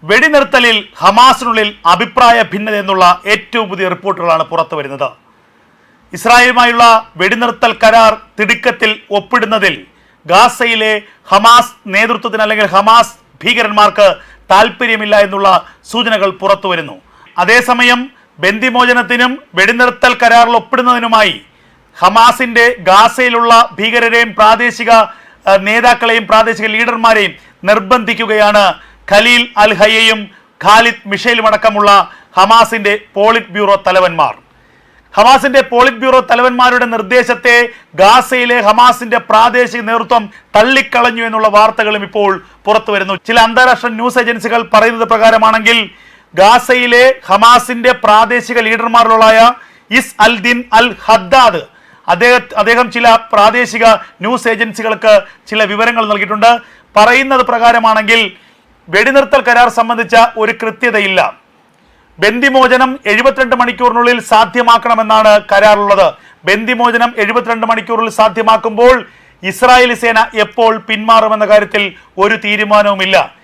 വെടിനിർത്തലിൽ ഹമാസിനുള്ളിൽ അഭിപ്രായ ഭിന്നത എന്നുള്ള ഏറ്റവും പുതിയ റിപ്പോർട്ടുകളാണ് പുറത്തു വരുന്നത്. ഇസ്രായേലുമായുള്ള വെടിനിർത്തൽ കരാർ തിടുക്കത്തിൽ ഒപ്പിടുന്നതിൽ ഗാസയിലെ ഹമാസ് നേതൃത്വത്തിന് അല്ലെങ്കിൽ ഹമാസ് ഭീകരന്മാർക്ക് താല്പര്യമില്ല എന്നുള്ള സൂചനകൾ പുറത്തു വരുന്നു. അതേസമയം ബന്ദിമോചനത്തിനും വെടിനിർത്തൽ കരാറിൽ ഒപ്പിടുന്നതിനുമായി ഹമാസിന്റെ ഗാസയിലുള്ള ഭീകരരെയും പ്രാദേശിക നേതാക്കളെയും പ്രാദേശിക ലീഡർമാരെയും നിർബന്ധിക്കുകയാണ് ഖലീൽ അൽ ഹയ്യയും ഖാലിദ് മിഷേലും അടക്കമുള്ള ഹമാസിന്റെ പോളിറ്റ് ബ്യൂറോ തലവന്മാർ. ഹമാസിന്റെ പോളിറ്റ് ബ്യൂറോ തലവന്മാരുടെ നിർദ്ദേശത്തെ ഗാസയിലെ ഹമാസിന്റെ പ്രാദേശിക നേതൃത്വം തള്ളിക്കളഞ്ഞു എന്നുള്ള വാർത്തകളും ഇപ്പോൾ പുറത്തു വരുന്നു. ചില അന്താരാഷ്ട്ര ന്യൂസ് ഏജൻസികൾ പറയുന്നത് പ്രകാരമാണെങ്കിൽ ഗാസയിലെ ഹമാസിന്റെ പ്രാദേശിക ലീഡർമാരിലുള്ളായ ഇസ് അൽ ദിൻ അൽ ഹദ്ദാദ് അദ്ദേഹം ചില പ്രാദേശിക ന്യൂസ് ഏജൻസികൾക്ക് ചില വിവരങ്ങൾ നൽകിയിട്ടുണ്ട്. പറയുന്നത് പ്രകാരമാണെങ്കിൽ വെടിനിർത്തൽ കരാർ സംബന്ധിച്ച ഒരു കൃത്യതയില്ല. ബന്ദിമോചനം 72 മണിക്കൂറിനുള്ളിൽ സാധ്യമാക്കണമെന്നാണ് കരാറുള്ളത്. ബന്ദിമോചനം 72 മണിക്കൂറിൽ സാധ്യമാക്കുമ്പോൾ ഇസ്രായേലി സേന എപ്പോൾ പിന്മാറുമെന്ന കാര്യത്തിൽ ഒരു തീരുമാനവുമില്ല.